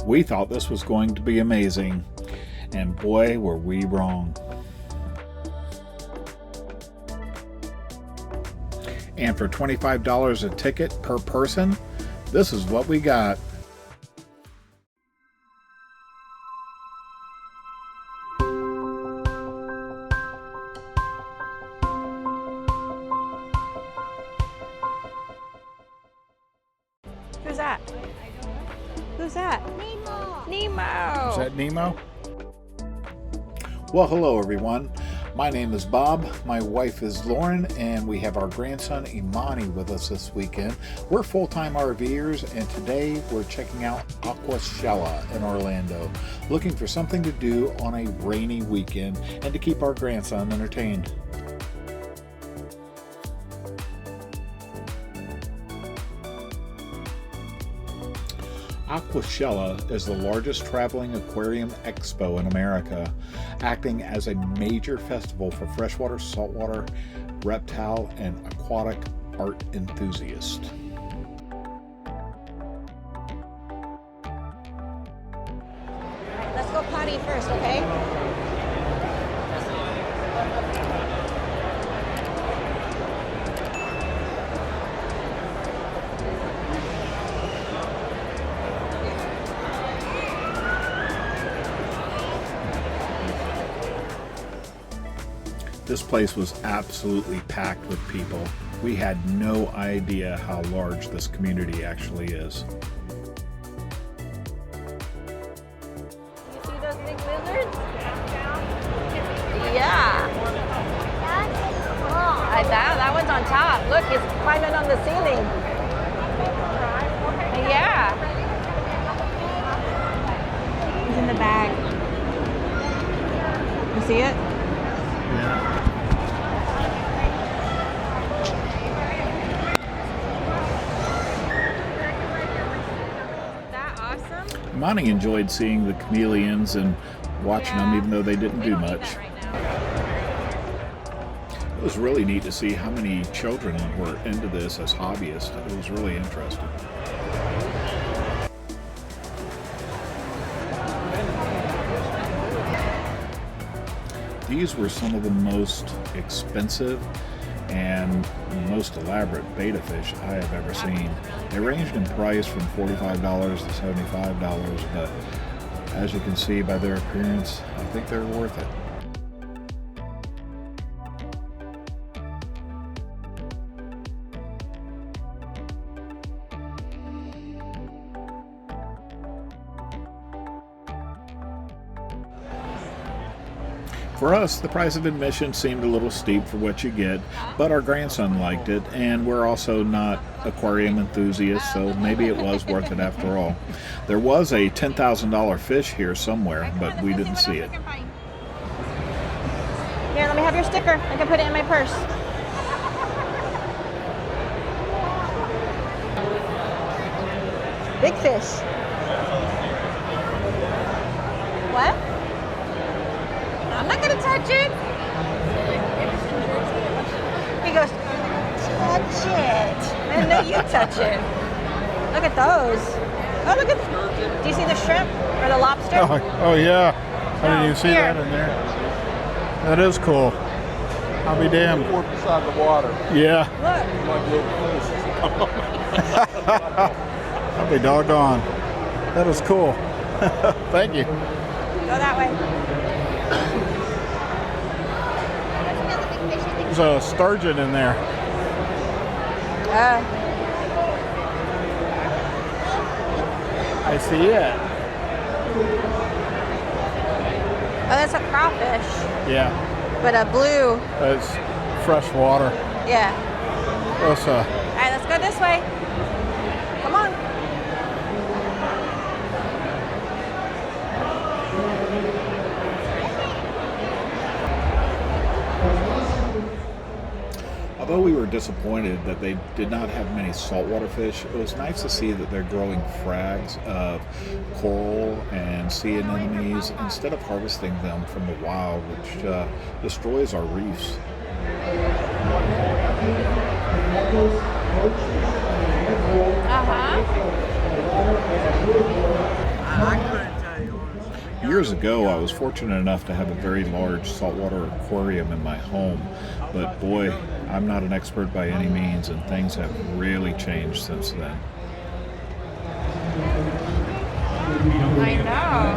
We thought this was going to be amazing, and boy, were we wrong. And for $25 a ticket per person, this is what we got. Who's that? Who's that? Nemo. Nemo. Is that Nemo? Well, hello everyone. My name is Bob, my wife is Lauren, and we have our grandson Imani with us this weekend. We're full-time RVers, and today we're checking out Aquashella in Orlando, looking for something to do on a rainy weekend and to keep our grandson entertained. Aquashella is the largest traveling aquarium expo in America, acting as a major festival for freshwater, saltwater, reptile, and aquatic art enthusiasts. Let's go potty first, okay? This place was absolutely packed with people. We had no idea how large this community actually is. You see those big lizards? Yeah. That one's on top. Look, it's climbing on the ceiling. Yeah. He's in the bag. You see it? Yeah. Is that awesome? Imani enjoyed seeing the chameleons and watching them, even though they didn't do much. It was really neat to see how many children were into this as hobbyists. It was really interesting. These were some of the most expensive and most elaborate betta fish I have ever seen. They ranged in price from $45 to $75, but as you can see by their appearance, I think they're worth it. For us, the price of admission seemed a little steep for what you get, but our grandson liked it, and we're also not aquarium enthusiasts, so maybe it was worth it after all. There was a $10,000 fish here somewhere, but we didn't see it. Here, let me have your sticker. I can put it in my purse. Big fish. What? I'm not gonna touch it. He goes, touch it. And no, you touch it. Look at those. Oh, look at. Do you see the shrimp or the lobster? Oh yeah. I didn't even see here. that in there. That is cool. I'll be damned. Or beside the water. Yeah. Look. Like little fish. I'll be doggone. That is cool. Thank you. Go that way. There's a sturgeon in there. I see it. Oh, that's a crawfish, Yeah. but a blue. It's fresh water. Yeah. That's All right, let's go this way. Come on. Although we were disappointed that they did not have many saltwater fish, it was nice to see that they're growing frags of coral and sea anemones instead of harvesting them from the wild, which destroys our reefs. Years ago, I was fortunate enough to have a very large saltwater aquarium in my home, but boy, I'm not an expert by any means, and things have really changed since then. I know.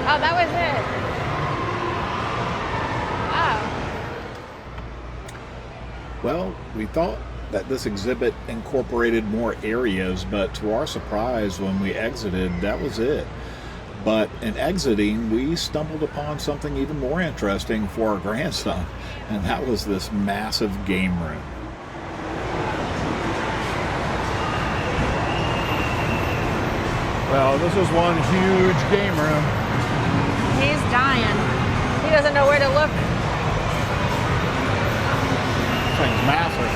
Oh, that was it. Oh. Well, we thought that this exhibit incorporated more areas, but to our surprise, when we exited, that was it. But in exiting, we stumbled upon something even more interesting for our grandson, and that was this massive game room. Well, this is one huge game room. He's dying. He doesn't know where to look. This thing's massive.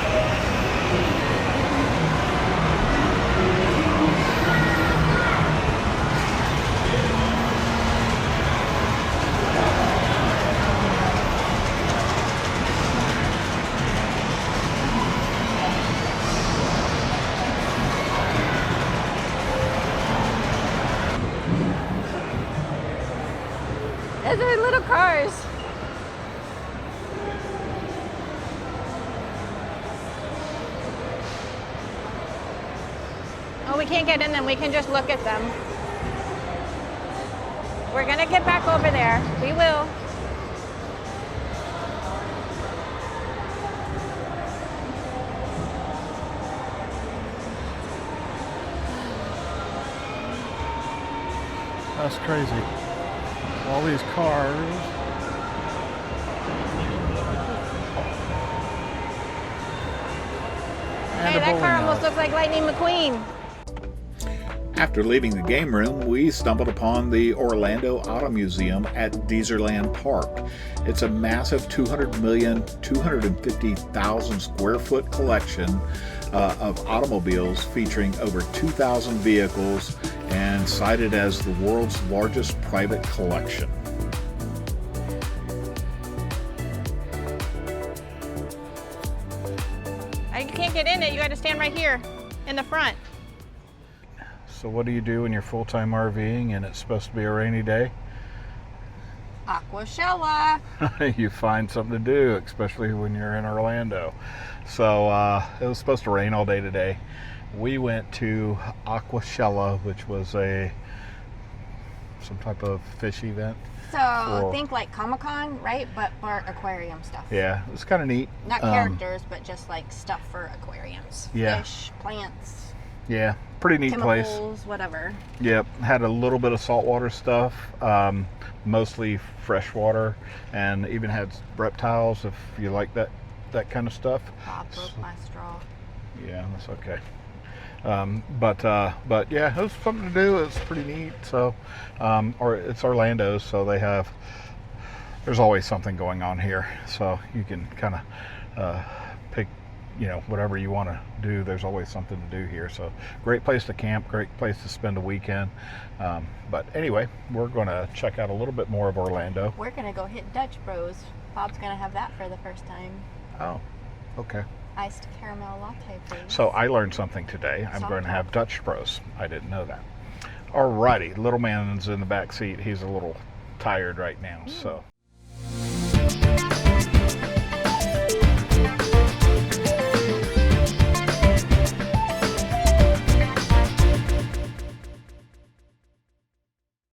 Those are little cars. Oh, we can't get in them. We can just look at them. We're gonna get back over there. We will. That's crazy. All these cars. Hey, that car almost looks like Lightning McQueen. After leaving the game room, we stumbled upon the Orlando Auto Museum at Deezerland Park. It's a massive 250,000 square foot collection of automobiles featuring over 2,000 vehicles and cited as the world's largest private collection. You can't get in it. You got to stand right here in the front. So what do you do when you're full-time RVing and it's supposed to be a rainy day? Aquashella. You find something to do, especially when you're in Orlando. So it was supposed to rain all day today. We went to Aquashella, which was some type of fish event. So think like Comic-Con, right? But for aquarium stuff. Yeah, it was kind of neat. Not characters, but just like stuff for aquariums. Yeah. Fish, plants. Yeah, pretty neat place. Chemicals, whatever. Yep, had a little bit of saltwater stuff, mostly freshwater, and even had reptiles if you like that kind of stuff. Broke my straw. Yeah, that's okay. But yeah, it was something to do. It's pretty neat. So, or it's Orlando, so there's always something going on here. So you can kind of pick, whatever you want to do. There's always something to do here. So great place to camp, great place to spend a weekend. But anyway, we're going to check out a little bit more of Orlando. We're going to go hit Dutch Bros. Bob's going to have that for the first time. Oh, okay. Iced caramel latte, please. So I learned something today. I'm going to have Dutch Bros. I didn't know that. Alrighty, little man's in the back seat. He's a little tired right now, so.